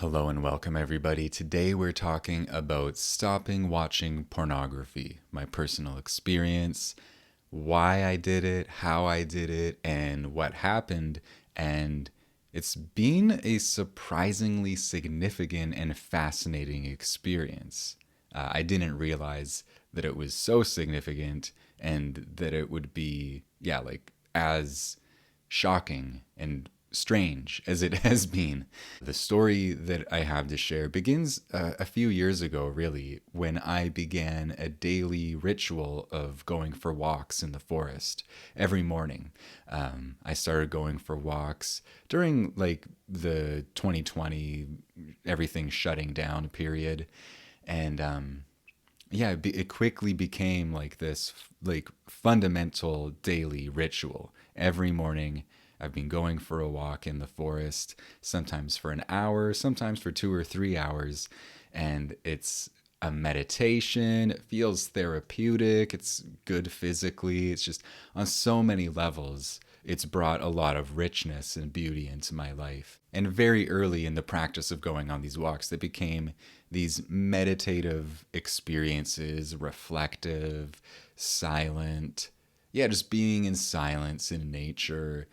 Hello and welcome, everybody. Today we're talking about stopping watching pornography, my personal experience, why I did it, how I did it, and what happened. And it's been a surprisingly significant and fascinating experience. I didn't realize that it was so significant and that it would be, as shocking and strange as it has been. The story that I have to share begins a few years ago, really, when I began a daily ritual of going for walks in the forest every morning. I started going for walks during the 2020 everything shutting down period, and it quickly became like this fundamental daily ritual. Every morning I've been going for a walk in the forest, sometimes for an hour, sometimes for 2 or 3 hours, and it's a meditation. It feels therapeutic. It's good physically. It's just on so many levels. It's brought a lot of richness and beauty into my life. And very early in the practice of going on these walks, they became these meditative experiences, reflective, silent. Yeah, just being in silence in nature.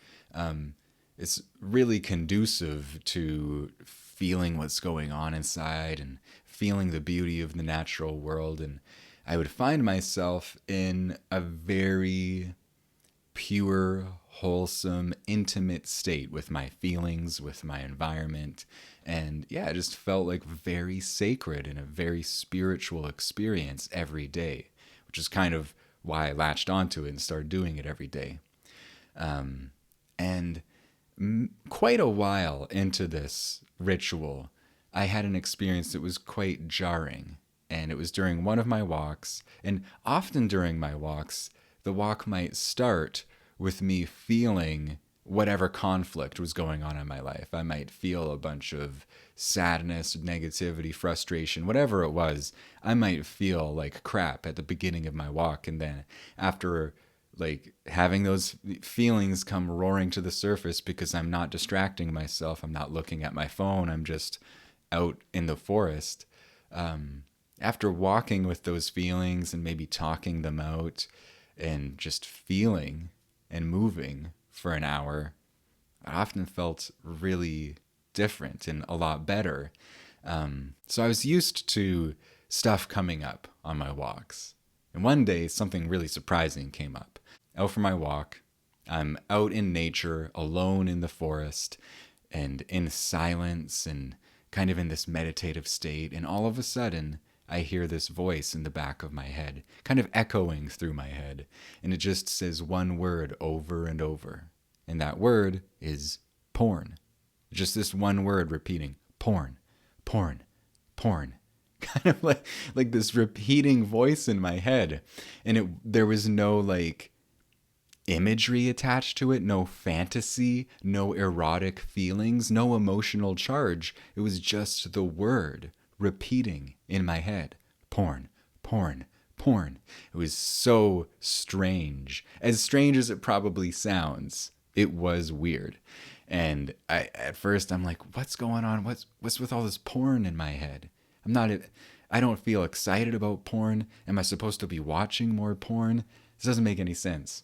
It's really conducive to feeling what's going on inside and feeling the beauty of the natural world. And I would find myself in a very pure, wholesome, intimate state with my feelings, with my environment. And yeah, it just felt like very sacred and a very spiritual experience every day, which is kind of why I latched onto it and started doing it every day. And quite a while into this ritual, I had an experience that was quite jarring. And it was during one of my walks. And often during my walks, the walk might start with me feeling whatever conflict was going on in my life. I might feel a bunch of sadness, negativity, frustration, whatever it was. I might feel like crap at the beginning of my walk. And then after having those feelings come roaring to the surface because I'm not distracting myself, I'm not looking at my phone, I'm just out in the forest. After walking with those feelings and maybe talking them out and just feeling and moving for an hour, I often felt really different and a lot better. So I was used to stuff coming up on my walks. And one day, something really surprising came up. Out for my walk, I'm out in nature, alone in the forest, and in silence and kind of in this meditative state. And all of a sudden, I hear this voice in the back of my head, kind of echoing through my head. And it just says one word over and over. And that word is porn. Just this one word repeating porn, porn, porn. Kind of like this repeating voice in my head. And there was no imagery attached to it, no fantasy, no erotic feelings, no emotional charge. It was just the word repeating in my head. Porn, porn, porn. It was so strange. As strange as it probably sounds, it was weird. And at first I'm like, what's going on? What's with all this porn in my head? I don't feel excited about porn. Am I supposed to be watching more porn? This doesn't make any sense.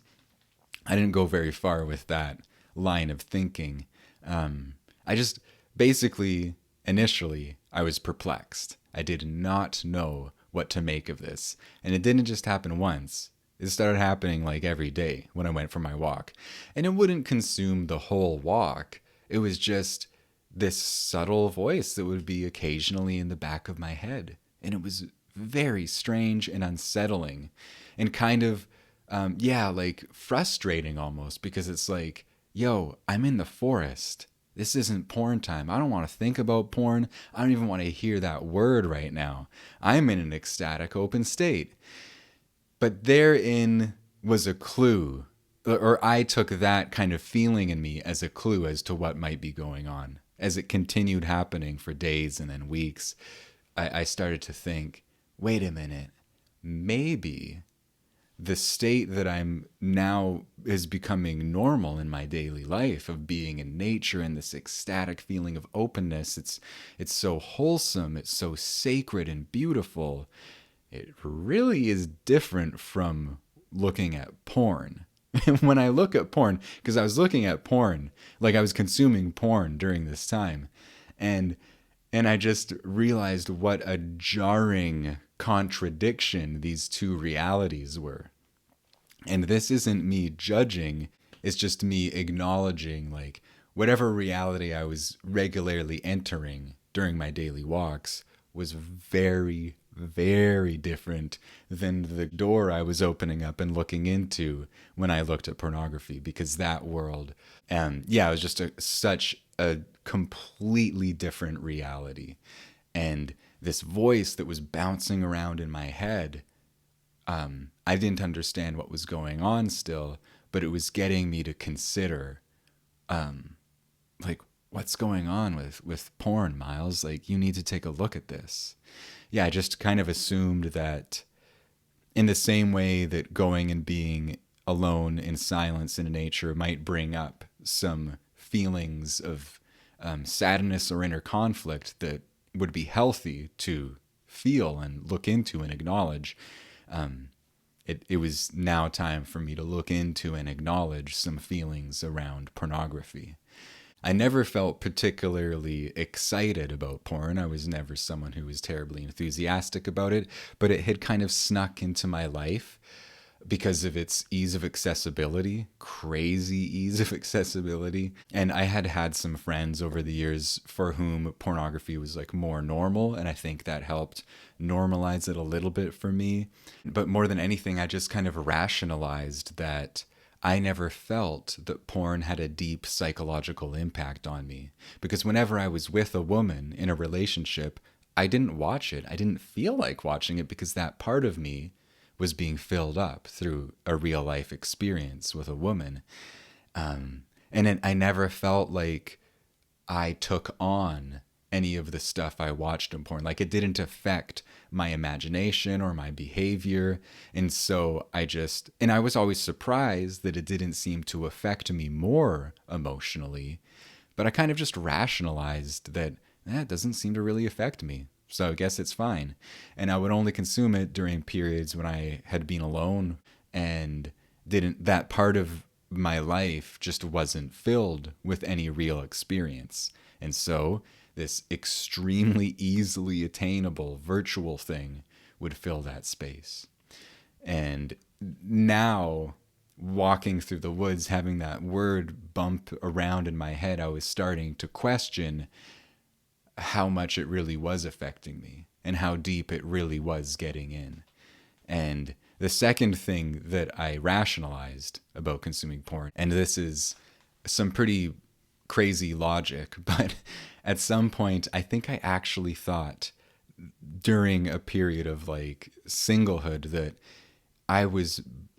I didn't go very far with that line of thinking. I just basically, initially, I was perplexed. I did not know what to make of this. And it didn't just happen once. It started happening every day when I went for my walk. And it wouldn't consume the whole walk. It was just this subtle voice that would be occasionally in the back of my head. And it was very strange and unsettling and kind of frustrating almost, because it's like, yo, I'm in the forest. This isn't porn time. I don't want to think about porn. I don't even want to hear that word right now. I'm in an ecstatic open state. But therein was a clue, or I took that kind of feeling in me as a clue as to what might be going on. As it continued happening for days and then weeks, I started to think, wait a minute, maybe the state that I'm now is becoming normal in my daily life of being in nature and this ecstatic feeling of openness. It's so wholesome, it's so sacred and beautiful. It really is different from looking at porn. When I look at porn, because I was looking at porn, like I was consuming porn during this time, and I just realized what a jarring contradiction these two realities were. And this isn't me judging, it's just me acknowledging like whatever reality I was regularly entering during my daily walks was very, very different than the door I was opening up and looking into when I looked at pornography, because that world, yeah, it was just such a completely different reality. And this voice that was bouncing around in my head, I didn't understand what was going on still, but it was getting me to consider, like, what's going on with porn, Miles? Like, you need to take a look at this. Yeah, I just kind of assumed that in the same way that going and being alone in silence in nature might bring up some feelings of sadness or inner conflict that would be healthy to feel and look into and acknowledge. It was now time for me to look into and acknowledge some feelings around pornography. I never felt particularly excited about porn. I was never someone who was terribly enthusiastic about it, but it had kind of snuck into my life because of its ease of accessibility, crazy ease of accessibility. And I had had some friends over the years for whom pornography was like more normal, and I think that helped normalize it a little bit for me. But more than anything, I just kind of rationalized that I never felt that porn had a deep psychological impact on me. Because whenever I was with a woman in a relationship, I didn't watch it. I didn't feel like watching it because that part of me was being filled up through a real life experience with a woman. I never felt like I took on any of the stuff I watched in porn. Like, it didn't affect my imagination or my behavior. And so I was always surprised that it didn't seem to affect me more emotionally. But I kind of just rationalized that it doesn't seem to really affect me. So I guess it's fine. And I would only consume it during periods when I had been alone and that part of my life just wasn't filled with any real experience. And so this extremely easily attainable virtual thing would fill that space. And now, walking through the woods, having that word bump around in my head, I was starting to question how much it really was affecting me and how deep it really was getting in. And the second thing that I rationalized about consuming porn, and this is some pretty crazy logic, but at some point, I think I actually thought during a period of like singlehood that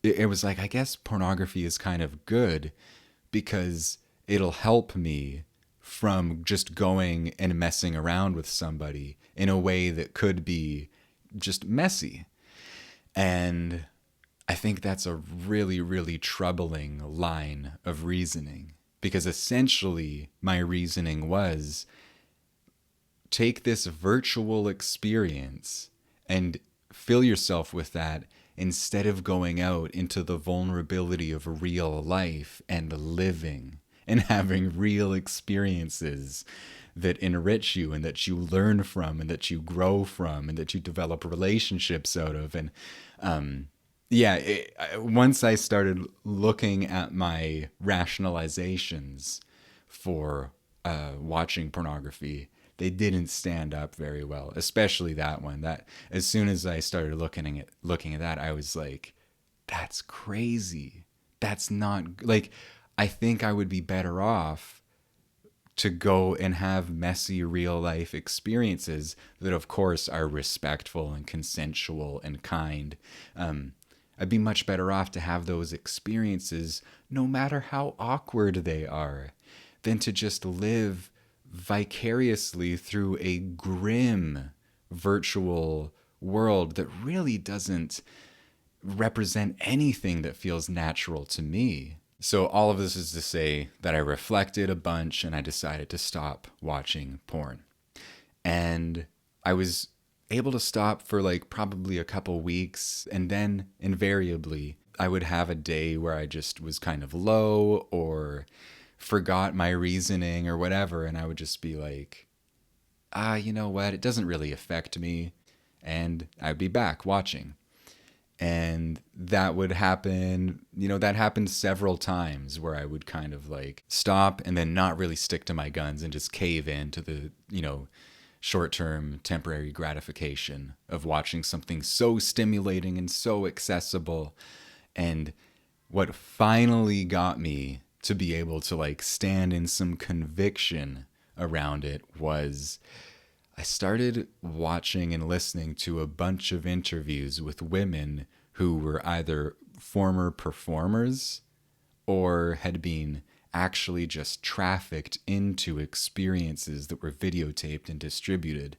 it was like, I guess pornography is kind of good because it'll help me from just going and messing around with somebody in a way that could be just messy. And I think that's a really, really troubling line of reasoning, because essentially my reasoning was, take this virtual experience and fill yourself with that instead of going out into the vulnerability of real life and living and having real experiences that enrich you and that you learn from and that you grow from and that you develop relationships out of. And once I started looking at my rationalizations for watching pornography, they didn't stand up very well, especially that one. That as soon as I started looking at that, I was like, that's crazy. That's not like, I think I would be better off to go and have messy real life experiences that of course are respectful and consensual and kind. I'd be much better off to have those experiences no matter how awkward they are than to just live vicariously through a grim virtual world that really doesn't represent anything that feels natural to me. So all of this is to say that I reflected a bunch and I decided to stop watching porn. And I was able to stop for like probably a couple weeks, and then invariably I would have a day where I just was kind of low or forgot my reasoning or whatever, and I would just be like, you know what, it doesn't really affect me, and I'd be back watching. And that would happen, that happened several times where I would kind of like stop and then not really stick to my guns and just cave in to the, short-term temporary gratification of watching something so stimulating and so accessible. And what finally got me to be able to like stand in some conviction around it was I started watching and listening to a bunch of interviews with women who were either former performers or had been actually just trafficked into experiences that were videotaped and distributed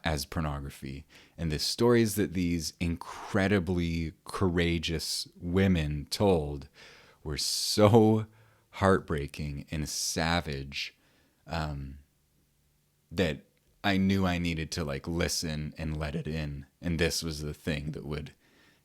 as pornography. And the stories that these incredibly courageous women told were so heartbreaking and savage, that I knew I needed to like listen and let it in. And this was the thing that would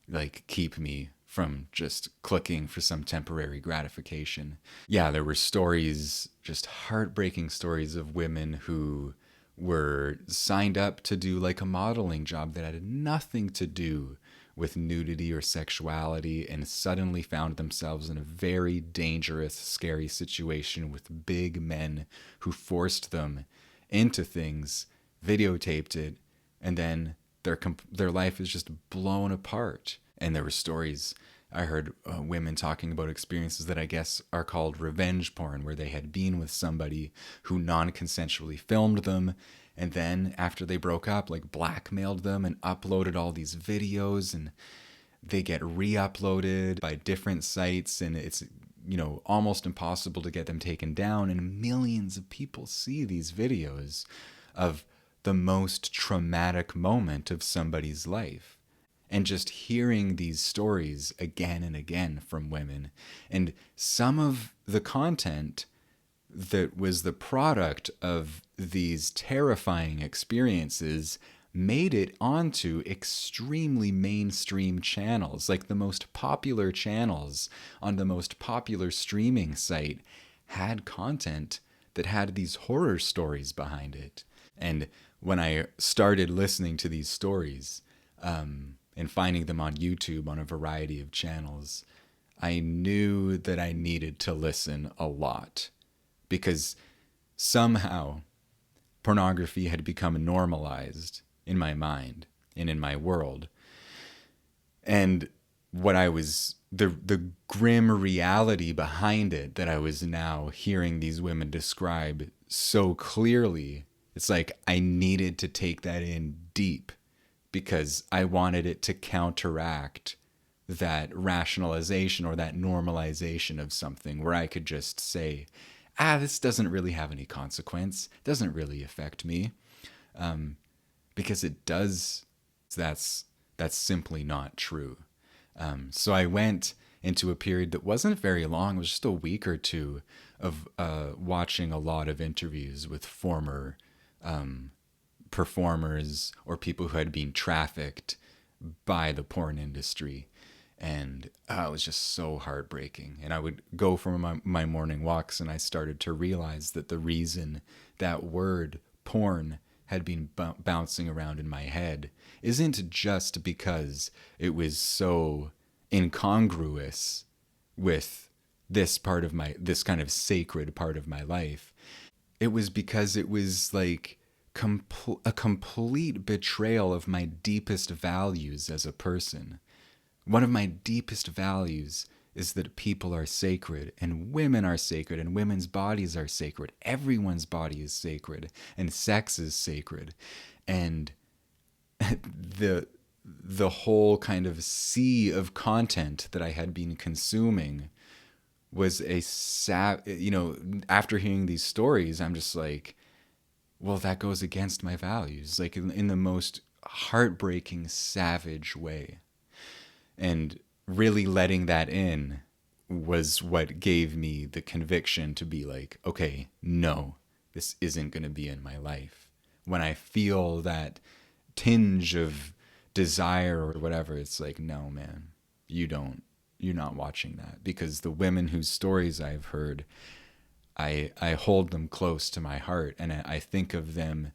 like keep me from just clicking for some temporary gratification. Yeah, there were stories, just heartbreaking stories of women who were signed up to do like a modeling job that had nothing to do with nudity or sexuality, and suddenly found themselves in a very dangerous, scary situation with big men who forced them into things, videotaped it, and then their life is just blown apart. And there were stories I heard, women talking about experiences that I guess are called revenge porn, where they had been with somebody who non-consensually filmed them, and then after they broke up, like blackmailed them and uploaded all these videos, and they get re-uploaded by different sites, and it's almost impossible to get them taken down, and millions of people see these videos of the most traumatic moment of somebody's life. And just hearing these stories again and again from women, and some of the content that was the product of these terrifying experiences made it onto extremely mainstream channels, like the most popular channels on the most popular streaming site had content that had these horror stories behind it. And when I started listening to these stories, and finding them on YouTube on a variety of channels, I knew that I needed to listen a lot, because somehow pornography had become normalized in my mind and in my world. And what I was, the grim reality behind it that I was now hearing these women describe so clearly, it's like I needed to take that in deep, because I wanted it to counteract that rationalization or that normalization of something where I could just say, this doesn't really have any consequence, doesn't really affect me, because it does. That's simply not true. So I went into a period that wasn't very long, it was just a week or two of watching a lot of interviews with former performers or people who had been trafficked by the porn industry. And it was just so heartbreaking. And I would go for my morning walks, and I started to realize that the reason that word porn had been bouncing around in my head isn't just because it was so incongruous with this kind of sacred part of my life. It was because it was like a complete betrayal of my deepest values as a person. One of my deepest values is that people are sacred, and women are sacred, and women's bodies are sacred. Everyone's body is sacred, and sex is sacred. And the whole kind of sea of content that I had been consuming was after hearing these stories, I'm just like, well, that goes against my values, like in the most heartbreaking, savage way. And really letting that in was what gave me the conviction to be like, okay, no, this isn't going to be in my life. When I feel that tinge of desire or whatever, it's like, no, man, you're not watching that. Because the women whose stories I've heard, I hold them close to my heart, and I think of them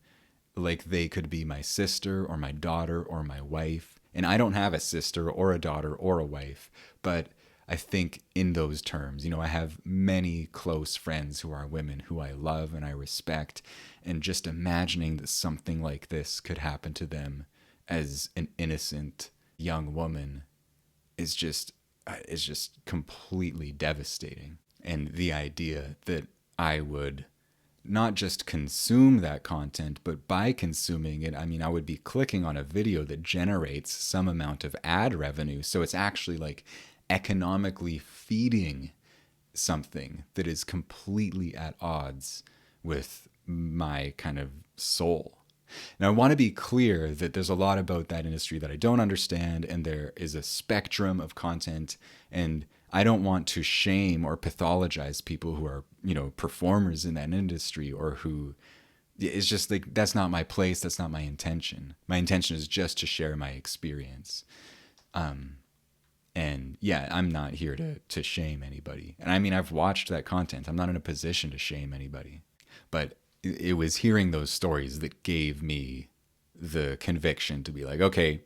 like they could be my sister or my daughter or my wife. And I don't have a sister or a daughter or a wife, but I think in those terms. I have many close friends who are women who I love and I respect, and just imagining that something like this could happen to them as an innocent young woman is just completely devastating. And the idea that I would not just consume that content, but by consuming it, I mean, I would be clicking on a video that generates some amount of ad revenue. So it's actually like economically feeding something that is completely at odds with my kind of soul. Now, I want to be clear that there's a lot about that industry that I don't understand, and there is a spectrum of content, and I don't want to shame or pathologize people who are, performers in that industry, or who, it's just like, that's not my place. That's not my intention. My intention is just to share my experience. And yeah, I'm not here to shame anybody. And I mean, I've watched that content. I'm not in a position to shame anybody. But it was hearing those stories that gave me the conviction to be like, okay,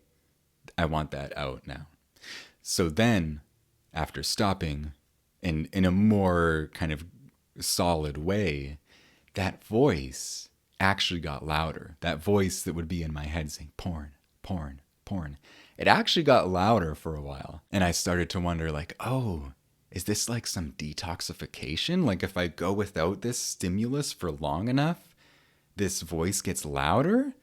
I want that out now. So then, after stopping in a more kind of solid way, that voice actually got louder. That voice that would be in my head saying, porn, porn, porn. It actually got louder for a while. And I started to wonder, like, oh, is this like some detoxification? Like, if I go without this stimulus for long enough, this voice gets louder?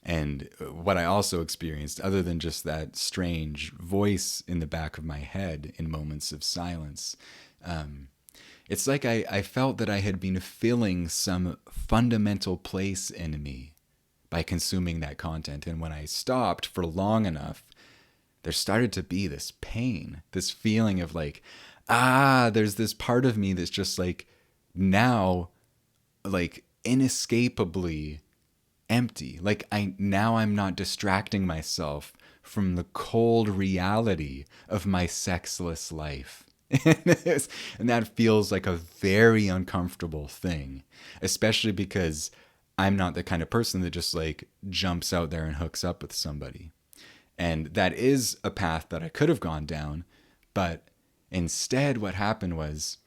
And what I also experienced, other than just that strange voice in the back of my head in moments of silence, it's like I felt that I had been filling some fundamental place in me by consuming that content. And when I stopped for long enough, there started to be this pain, this feeling of like, there's this part of me that's just like now, like inescapably empty. Like I'm not distracting myself from the cold reality of my sexless life. And that feels like a very uncomfortable thing, especially because I'm not the kind of person that just like jumps out there and hooks up with somebody. And that is a path that I could have gone down, but instead what happened was,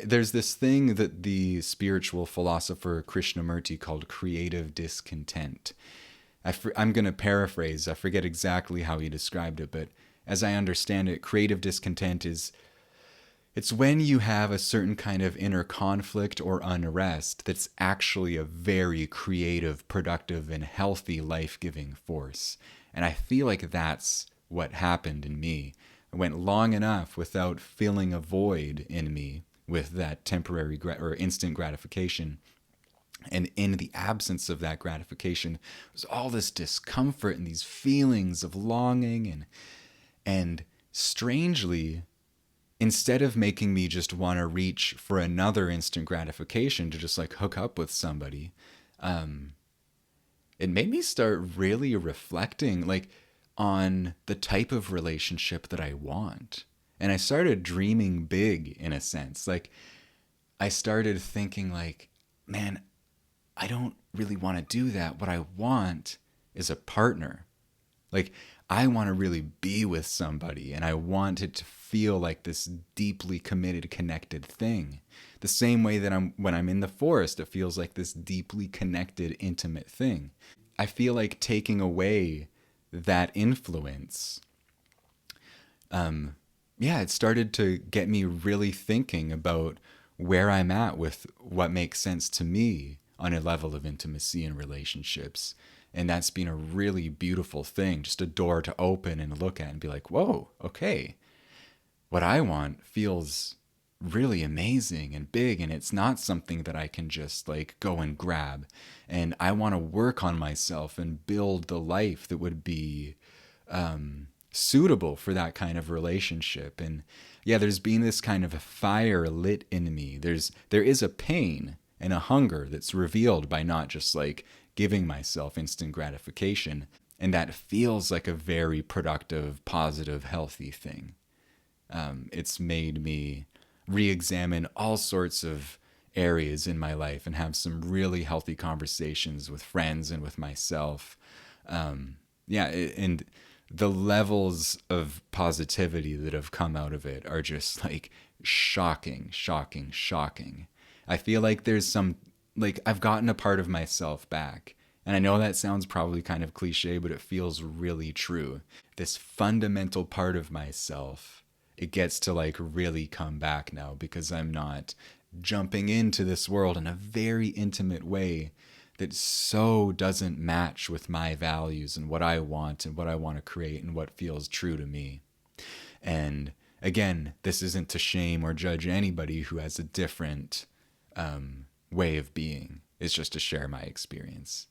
there's this thing that the spiritual philosopher Krishnamurti called creative discontent. I'm going to paraphrase. I forget exactly how he described it, but as I understand it, creative discontent it's when you have a certain kind of inner conflict or unrest that's actually a very creative, productive, and healthy life-giving force. And I feel like that's what happened in me. I went long enough without filling a void in me with that temporary or instant gratification. And in the absence of that gratification was all this discomfort and these feelings of longing, and strangely, instead of making me just want to reach for another instant gratification to just like hook up with somebody, it made me start really reflecting like on the type of relationship that I want. And I started dreaming big in a sense. Like I started thinking like, man, I don't really want to do that. What I want is a partner. Like I want to really be with somebody, and I want it to feel like this deeply committed, connected thing. The same way that when I'm in the forest, it feels like this deeply connected, intimate thing. I feel like taking away that influence, it started to get me really thinking about where I'm at with what makes sense to me on a level of intimacy and relationships. And that's been a really beautiful thing, just a door to open and look at and be like, whoa, okay, what I want feels really amazing and big, and it's not something that I can just like go and grab. And I want to work on myself and build the life that would be suitable for that kind of relationship. And yeah, there's been this kind of a fire lit in me. There is a pain and a hunger that's revealed by not just like giving myself instant gratification. And that feels like a very productive, positive, healthy thing. It's made me re-examine all sorts of areas in my life and have some really healthy conversations with friends and with myself. Yeah, and the levels of positivity that have come out of it are just like shocking, shocking, shocking. I feel like there's some, like, I've gotten a part of myself back. And I know that sounds probably kind of cliche, but it feels really true. This fundamental part of myself, it gets to like really come back now because I'm not jumping into this world in a very intimate way that so doesn't match with my values and what I want and what I want to create and what feels true to me. And again, this isn't to shame or judge anybody who has a different way of being. It's just to share my experience.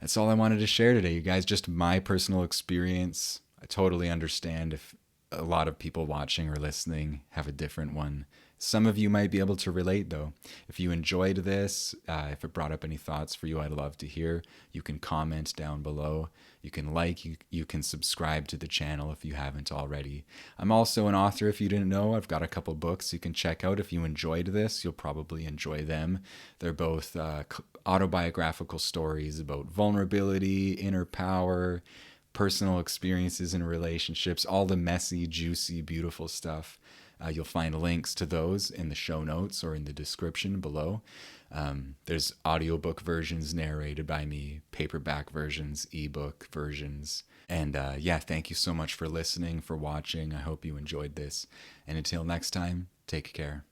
That's all I wanted to share today, you guys. Just my personal experience. I totally understand if a lot of people watching or listening have a different one. Some of you might be able to relate, though. If you enjoyed this, if it brought up any thoughts for you, I'd love to hear. You can comment down below. You can like, you can subscribe to the channel if you haven't already. I'm also an author, if you didn't know. I've got a couple books you can check out. If you enjoyed this, you'll probably enjoy them. They're both autobiographical stories about vulnerability, inner power, personal experiences in relationships, all the messy, juicy, beautiful stuff. You'll find links to those in the show notes or in the description below. There's audiobook versions narrated by me, paperback versions, ebook versions. And yeah, thank you so much for listening, for watching. I hope you enjoyed this. And until next time, take care.